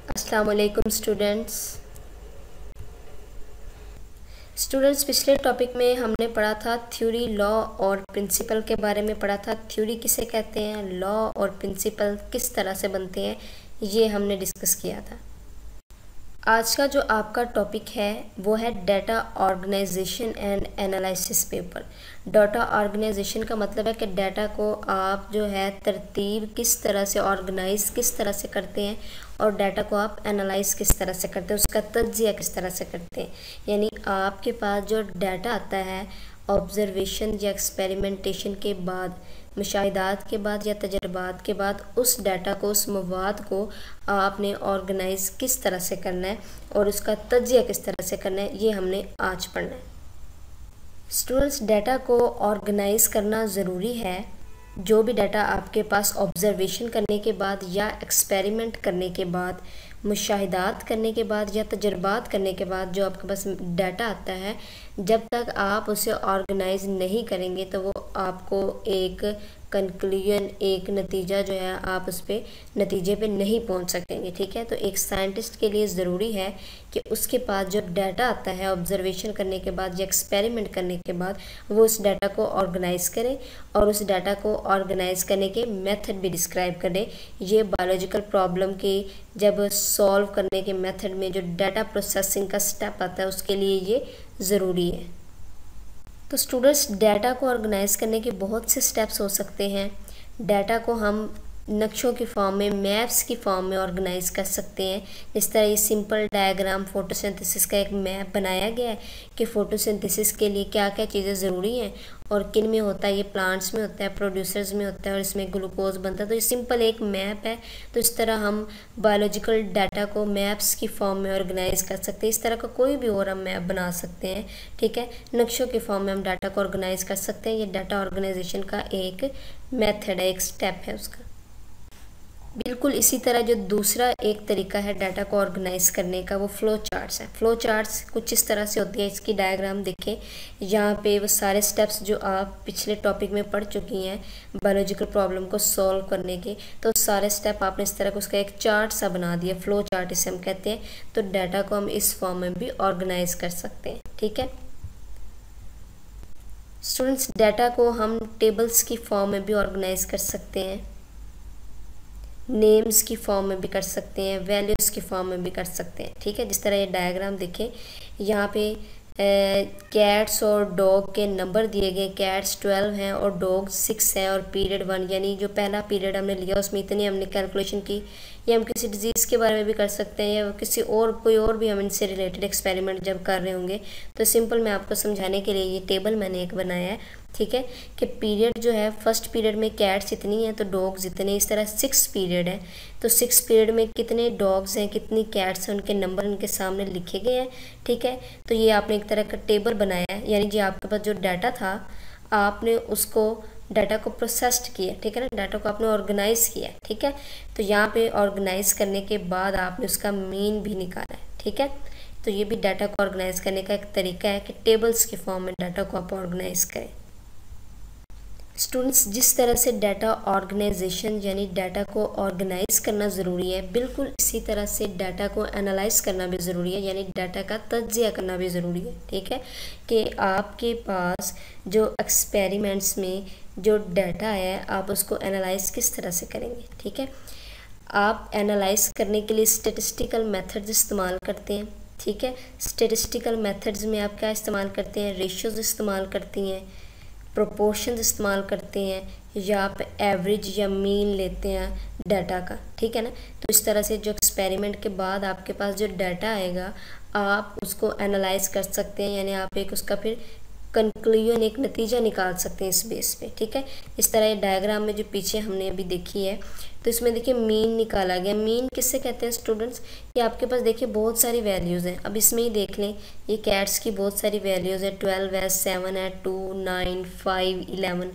अस्सलाम वालेकुम स्टूडेंट्स पिछले टॉपिक में हमने पढ़ा था थ्योरी, लॉ और प्रिंसिपल के बारे में पढ़ा था। थ्योरी किसे कहते हैं, लॉ और प्रिंसिपल किस तरह से बनते हैं, ये हमने डिस्कस किया था। आज का जो आपका टॉपिक है वो है data organisation and analysis paper. Data organisation का मतलब है कि डाटा को आप जो है तरतीब किस तरह से ऑर्गेनाइज किस तरह से करते हैं और डाटा को आप एनालाइज किस तरह से करते हैं, उसका तज्जिया किस तरह से करते हैं। यानी आपके पास जो डाटा आता है ऑब्जर्वेशन या एक्सपेरिमेंटेशन के बाद, मुशाहिदात के बाद या तजर्बात के बाद, उस डाटा को, उस मवाद को आपने ऑर्गेनाइज किस तरह से करना है और उसका तज्जिया किस तरह से करना है, ये हमने आज पढ़ना है। स्टूडेंट्स, डाटा को ऑर्गेनाइज करना ज़रूरी है। जो भी डाटा आपके पास ऑब्जर्वेशन करने के बाद या एक्सपेरिमेंट करने के बाद, मुशाहिदात करने के बाद या तजर्बात करने के बाद जो आपके पास डाटा आता है, जब तक आप उसे ऑर्गेनाइज नहीं करेंगे तो वो आपको एक कंक्लूजन, एक नतीजा जो है आप उस पर नतीजे पे नहीं पहुंच सकेंगे। ठीक है, तो एक साइंटिस्ट के लिए ज़रूरी है कि उसके पास जो डाटा आता है ऑब्जर्वेशन करने के बाद या एक्सपेरिमेंट करने के बाद, वो उस डाटा को ऑर्गेनाइज करे और उस डाटा को ऑर्गेनाइज करने के मेथड भी डिस्क्राइब करे। ये बायोलॉजिकल प्रॉब्लम के जब सॉल्व करने के मेथड में जो डाटा प्रोसेसिंग का स्टेप आता है, उसके लिए ये ज़रूरी है। तो स्टूडेंट्स, डाटा को ऑर्गेनाइज करने के बहुत से स्टेप्स हो सकते हैं। डाटा को हम नक्शों की फॉर्म में, मैप्स की फॉर्म में ऑर्गेनाइज कर सकते हैं। इस तरह ये सिंपल डायग्राम फोटोसिंथेसिस का एक मैप बनाया गया है कि फोटोसिंथेसिस के लिए क्या क्या चीज़ें ज़रूरी हैं और किन में होता है। ये प्लांट्स में होता है, प्रोड्यूसर्स में होता है और इसमें ग्लूकोज बनता है। तो ये सिंपल एक मैप है। तो इस तरह हम बायोलॉजिकल डाटा को मैप्स की फॉर्म में ऑर्गेनाइज कर सकते हैं। इस तरह का कोई भी और हम मैप बना सकते हैं। ठीक है, नक्शों की फॉर्म में हम डाटा को ऑर्गेनाइज कर सकते हैं। ये डाटा ऑर्गेनाइजेशन का एक मेथड है, एक स्टेप है उसका। बिल्कुल इसी तरह जो दूसरा एक तरीका है डाटा को ऑर्गेनाइज करने का, वो फ्लो चार्ट्स है। फ्लो चार्ट्स कुछ इस तरह से होती है। इसकी डायग्राम देखें, यहाँ पे वो सारे स्टेप्स जो आप पिछले टॉपिक में पढ़ चुकी हैं बायोलॉजिकल प्रॉब्लम को सॉल्व करने के, तो सारे स्टेप आपने इस तरह का उसका एक चार्ट सा बना दिया। फ्लो चार्ट इसे हम कहते हैं। तो डाटा को हम इस फॉर्म में भी ऑर्गेनाइज कर सकते हैं। ठीक है स्टूडेंट्स, डाटा को हम टेबल्स की फॉर्म में भी ऑर्गेनाइज कर सकते हैं, नेम्स की फॉर्म में भी कर सकते हैं, वैल्यूज़ की फॉर्म में भी कर सकते हैं। ठीक है, जिस तरह ये डायग्राम देखें, यहाँ पे कैट्स और डॉग के नंबर दिए गए। कैट्स 12 हैं और डॉग 6 हैं और पीरियड 1, यानी जो पहला पीरियड हमने लिया उसमें इतनी हमने कैलकुलेशन की। या हम किसी डिजीज़ के बारे में भी कर सकते हैं या किसी और कोई और भी हम इनसे रिलेटेड एक्सपेरिमेंट जब कर रहे होंगे। तो सिंपल मैं आपको समझाने के लिए ये टेबल मैंने एक बनाया है। ठीक है, कि पीरियड जो है, फर्स्ट पीरियड में कैट्स इतनी हैं तो डॉग्स इतने, इस तरह 6 पीरियड है तो 6 पीरियड में कितने डॉग्स हैं, कितनी कैट्स हैं, उनके नंबर उनके सामने लिखे गए हैं। ठीक है, तो ये आपने एक तरह का टेबल बनाया है, यानी जो आपके पास जो डाटा था आपने उसको डाटा को प्रोसेस्ड किया। ठीक है ना, डाटा को आपने ऑर्गेनाइज किया। ठीक है, तो यहाँ पे ऑर्गेनाइज करने के बाद आपने उसका मीन भी निकाला है। ठीक है, तो ये भी डाटा को ऑर्गेनाइज करने का एक तरीका है कि टेबल्स की फॉर्म में डाटा को आप ऑर्गेनाइज करें। स्टूडेंट्स, जिस तरह से डाटा ऑर्गेनाइजेशन यानी डाटा को ऑर्गेनाइज करना ज़रूरी है, बिल्कुल इसी तरह से डाटा को एनालाइज करना भी ज़रूरी है, यानी डाटा का तज्जिया करना भी ज़रूरी है। ठीक है, कि आपके पास जो एक्सपेरिमेंट्स में जो डाटा है आप उसको एनालाइज किस तरह से करेंगे। ठीक है, आप एनालाइज करने के लिए स्टेटिस्टिकल मेथड्स इस्तेमाल करते हैं। ठीक है, स्टेटिस्टिकल मेथड्स में आप क्या इस्तेमाल करते हैं, रेशियोज इस्तेमाल करती हैं, प्रोपोर्शंस इस्तेमाल करते हैं, या आप एवरेज या मीन लेते हैं डाटा का। ठीक है ना, तो इस तरह से जो एक्सपेरिमेंट के बाद आपके पास जो डाटा आएगा आप उसको एनालाइज कर सकते हैं, यानी आप एक उसका फिर कंक्लूजन, एक नतीजा निकाल सकते हैं इस बेस पे। ठीक है, इस तरह ये डायग्राम में जो पीछे हमने अभी देखी है, तो इसमें देखिए मीन निकाला गया। मीन किससे कहते हैं स्टूडेंट्स, ये आपके पास देखिए बहुत सारी वैल्यूज़ हैं। अब इसमें ही देख लें, ये कैट्स की बहुत सारी वैल्यूज़ है, 12 है, 7 है, 2, 9, 5, 11,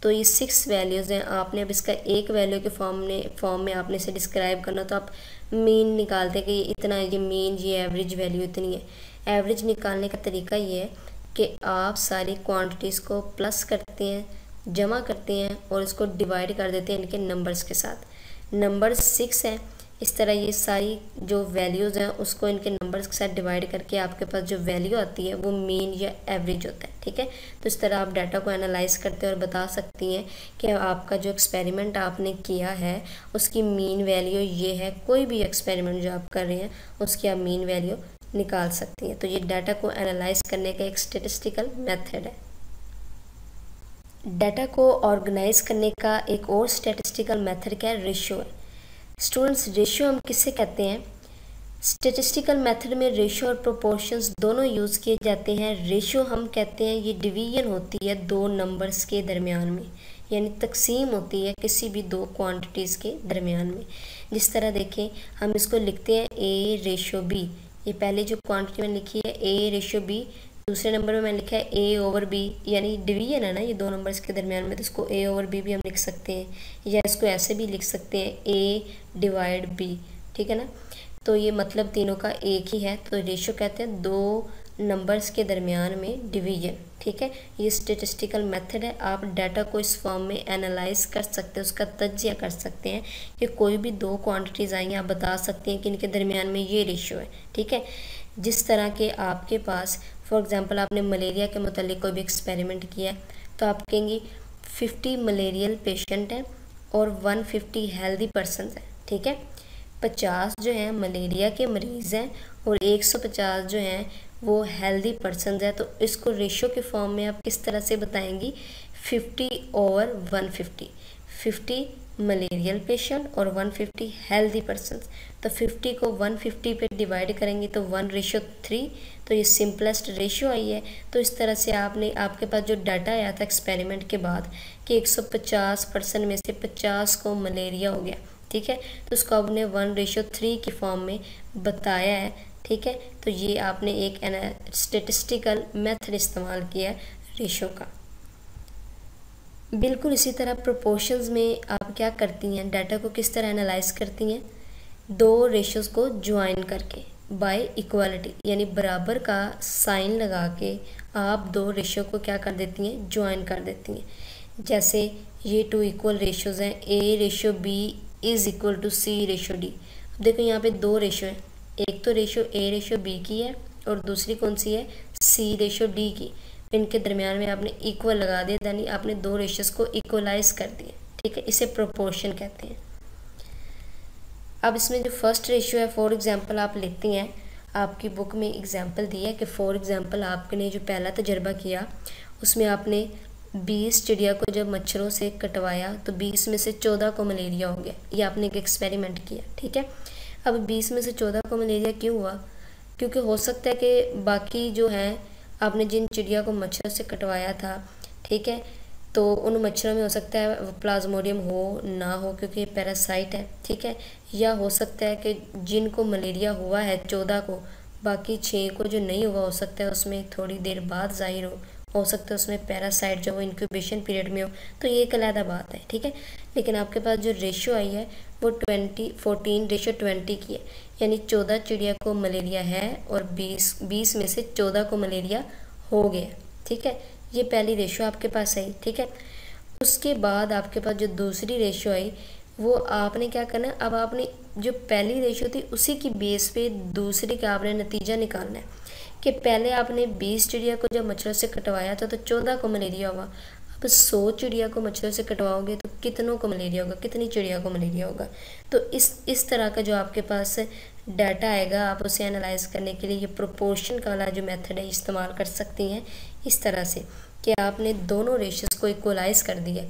तो ये 6 वैल्यूज़ हैं। आपने अब इसका एक वैल्यू के फॉर्म में आपने इसे डिस्क्राइब करना, तो आप मीन निकालते हैं कि इतना, ये मीन, ये एवरेज वैल्यू इतनी है। एवरेज निकालने का तरीका ये है कि आप सारी क्वांटिटीज़ को प्लस करते हैं, जमा करते हैं और इसको डिवाइड कर देते हैं इनके नंबर्स के साथ। नंबर 6 है, इस तरह ये सारी जो वैल्यूज़ हैं उसको इनके नंबर्स के साथ डिवाइड करके आपके पास जो वैल्यू आती है वो मीन या एवरेज होता है। ठीक है, तो इस तरह आप डाटा को एनालाइज करते हैं और बता सकती हैं कि आपका जो एक्सपेरिमेंट आपने किया है उसकी मीन वैल्यू ये है। कोई भी एक्सपेरिमेंट जो आप कर रहे हैं उसकी आप मीन वैल्यू निकाल सकती हैं। तो ये डाटा को एनालाइज करने का एक स्टैटिस्टिकल मेथड है। डाटा को ऑर्गेनाइज करने का एक और स्टैटिस्टिकल मेथड क्या है? रेशियो है। स्टूडेंट्स, रेशियो हम किससे कहते हैं? स्टैटिस्टिकल मेथड में रेशियो और प्रोपोर्शंस दोनों यूज़ किए जाते हैं। रेशियो हम कहते हैं ये डिवीजन होती है दो नंबर्स के दरमियान में, यानी तकसीम होती है किसी भी दो क्वांटिटीज़ के दरमियान में। जिस तरह देखें, हम इसको लिखते हैं ए रेशियो बी। ये पहले जो क्वांटिटी मैंने लिखी है ए रेशियो बी, दूसरे नंबर में मैंने लिखा है ए ओवर बी, यानी डिवीजन है ना ये दो नंबर्स के दरमियान में, तो इसको ए ओवर बी भी हम लिख सकते हैं, या इसको ऐसे भी लिख सकते हैं ए डिवाइड बी। ठीक है ना, तो ये मतलब तीनों का एक ही है। तो रेशियो कहते हैं दो नंबर्स के दरमियान में डिवीजन। ठीक है, ये स्टैटिस्टिकल मेथड है। आप डाटा को इस फॉर्म में एनालाइज कर सकते हैं, उसका तज्जिया कर सकते हैं कि कोई भी दो क्वांटिटीज़ आएंगी, आप बता सकते हैं कि इनके दरमियान में ये रेशियो है। ठीक है, जिस तरह के आपके पास फॉर एग्जांपल आपने मलेरिया के मुतालिक कोई भी एक्सपेरिमेंट किया है, तो आप कहेंगी 50 मलेरियल पेशेंट हैं और 150 हेल्दी पर्सन हैं। ठीक है, 50 जो हैं मलेरिया के मरीज़ हैं और 150 जो हैं वो हेल्दी पर्सन है। तो इसको रेशियो के फॉर्म में आप किस तरह से बताएंगी? 50 और 150, 50 मलेरियल पेशेंट और 150 हेल्दी पर्सन। तो 50 को 150 पे डिवाइड करेंगे तो 1:3, तो ये सिंपलेस्ट रेशियो आई है। तो इस तरह से आपके पास जो डाटा आया था एक्सपेरिमेंट के बाद कि 150 पर्सन में से 50 को मलेरिया हो गया। ठीक है, तो उसको आपने 1:3 की फॉर्म में बताया है। ठीक है, तो ये आपने एक स्टैटिस्टिकल मेथड इस्तेमाल किया है रेशियो का। बिल्कुल इसी तरह प्रोपोर्शंस में आप क्या करती हैं, डाटा को किस तरह एनालाइज करती हैं? दो रेशियोज़ को ज्वाइन करके बाय इक्वालिटी, यानी बराबर का साइन लगा के आप दो रेशियो को क्या कर देती हैं? ज्वाइन कर देती हैं। जैसे ये टू इक्वल रेशियोज़ हैं, A ratio B is equal to C ratio D. अब देखो यहाँ पे दो रेशियो हैं, एक तो रेशियो ए रेशियो बी की है और दूसरी कौन सी है? सी रेशियो डी की। इनके दरमियान में आपने इक्वल लगा दिया, यानी आपने दो रेशियोज को इक्वलाइज कर दिया। ठीक है, इसे प्रोपोर्शन कहते हैं। अब इसमें जो फर्स्ट रेशियो है, फॉर एग्जांपल आप लेती हैं, आपकी बुक में एग्जांपल दिया है कि फॉर एग्जांपल आपने जो पहला तजर्बा किया उसमें आपने 20 चिड़िया को जब मच्छरों से कटवाया तो 20 में से 14 को मलेरिया हो गया। ये आपने एक एक्सपेरिमेंट किया। ठीक है, अब 20 में से 14 को मलेरिया क्यों हुआ? क्योंकि हो सकता है कि बाकी जो हैं, आपने जिन चिड़िया को मच्छर से कटवाया था, ठीक है, तो उन मच्छरों में हो सकता है प्लाज्मोडियम हो ना हो क्योंकि ये पैरासाइट है। ठीक है, या हो सकता है कि जिनको मलेरिया हुआ है 14 को, बाकी 6 को जो नहीं हुआ हो सकता है उसमें थोड़ी देर बाद जाहिर हो सकता है उसमें पैरासाइट जो वो इंक्यूबेशन पीरियड में हो। तो ये एक अलग बात है। ठीक है, लेकिन आपके पास जो रेशियो आई है वो 14:20 की है, यानी 14 चिड़िया को मलेरिया है और 20 में से 14 को मलेरिया हो गया। ठीक है, ये पहली रेशियो आपके पास आई। ठीक है, उसके बाद आपके पास जो दूसरी रेशियो आई वो आपने क्या करना है, अब आपने जो पहली रेशियो थी उसी की बेस पे दूसरी का आपने नतीजा निकालना है कि पहले आपने 20 चिड़िया को जब मच्छरों से कटवाया था तो 14 को मलेरिया हुआ। अब 100 चिड़िया को मच्छरों से कटवाओगे तो कितनों को मलेरिया होगा, कितनी चिड़िया को मलेरिया होगा। तो इस तरह का जो आपके पास डाटा आएगा आप उसे एनालाइज करने के लिए ये प्रोपोर्शन वाला जो मेथड है इस्तेमाल कर सकती हैं, इस तरह से कि आपने दोनों रेशियोज़ को इक्वलाइज कर दिया।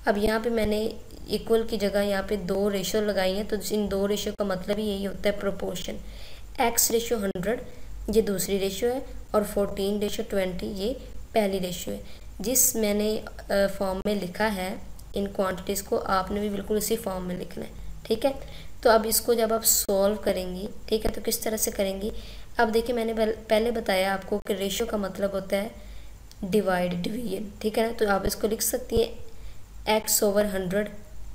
अब यहाँ पे मैंने इक्वल की जगह यहाँ पे दो रेशियो लगाई हैं, तो इन दो रेशियो का मतलब ही यही होता है प्रोपोर्शन। x रेशियो 100 ये दूसरी रेशियो है और 14:20 ये पहली रेशियो है। जिस मैंने फॉर्म में लिखा है इन क्वांटिटीज़ को आपने भी बिल्कुल इसी फॉर्म में लिखना है। ठीक है, तो अब इसको जब आप सॉल्व करेंगी, ठीक है, तो किस तरह से करेंगी? अब देखिए मैंने पहले बताया आपको कि रेशियो का मतलब होता है डिवीजन। ठीक है ना, तो आप इसको लिख सकती हैं x/100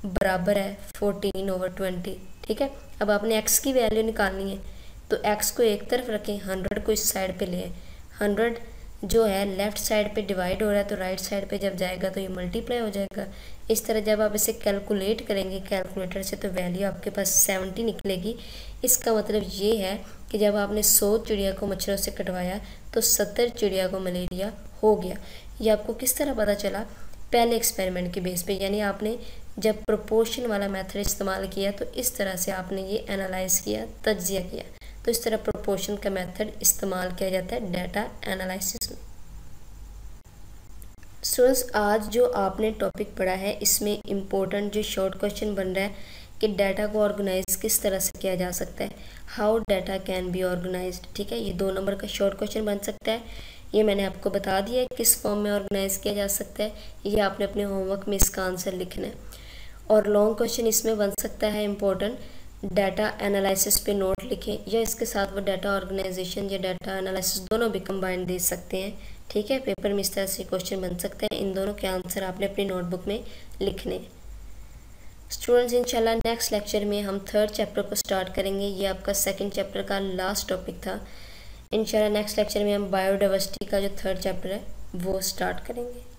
बराबर है 14/20। ठीक है, अब आपने x की वैल्यू निकालनी है तो x को एक तरफ रखें, 100 को इस साइड पे ले आए। 100 जो है लेफ़्ट साइड पे डिवाइड हो रहा है तो राइट साइड पे जब जाएगा तो ये मल्टीप्लाई हो जाएगा। इस तरह जब आप इसे कैलकुलेट करेंगे कैलकुलेटर से तो वैल्यू आपके पास 70 निकलेगी। इसका मतलब ये है कि जब आपने 100 चिड़िया को मच्छरों से कटवाया तो 70 चिड़िया को मलेरिया हो गया। ये आपको किस तरह पता चला? पहले एक्सपेरिमेंट के बेस पे, यानी आपने जब प्रोपोर्शन वाला मेथड इस्तेमाल किया तो इस तरह से आपने ये एनालाइज किया, तज्जिया किया। तो इस तरह प्रोपोर्शन का मेथड इस्तेमाल किया जाता है डाटा एनालिसिस में। स्टूडेंट्स, आज जो आपने टॉपिक पढ़ा है इसमें इम्पोर्टेंट जो शॉर्ट क्वेश्चन बन रहा है कि डाटा को ऑर्गेनाइज किस तरह से किया जा सकता है, how data can be organised. ठीक है, ये 2 नंबर का शॉर्ट क्वेश्चन बन सकता है। ये मैंने आपको बता दिया है किस फॉर्म में ऑर्गेनाइज किया जा सकता है। ये आपने अपने होमवर्क में इसका आंसर लिखना है। और लॉन्ग क्वेश्चन इसमें बन सकता है इम्पोर्टेंट, डाटा एनालिसिस पे नोट लिखें, या इसके साथ वो डाटा ऑर्गेनाइजेशन या डाटा एनालिसिस दोनों भी कंबाइंड दे सकते हैं। ठीक है, पेपर में इस तरह से क्वेश्चन बन सकते हैं। इन दोनों के आंसर आपने अपनी नोटबुक में लिखने। स्टूडेंट्स, इंशाल्लाह नेक्स्ट लेक्चर में हम 3rd चैप्टर को स्टार्ट करेंगे। ये आपका 2nd चैप्टर का लास्ट टॉपिक था। इंशाल्लाह नेक्स्ट लेक्चर में हम बायोडाइवर्सिटी का जो 3rd चैप्टर है वो स्टार्ट करेंगे।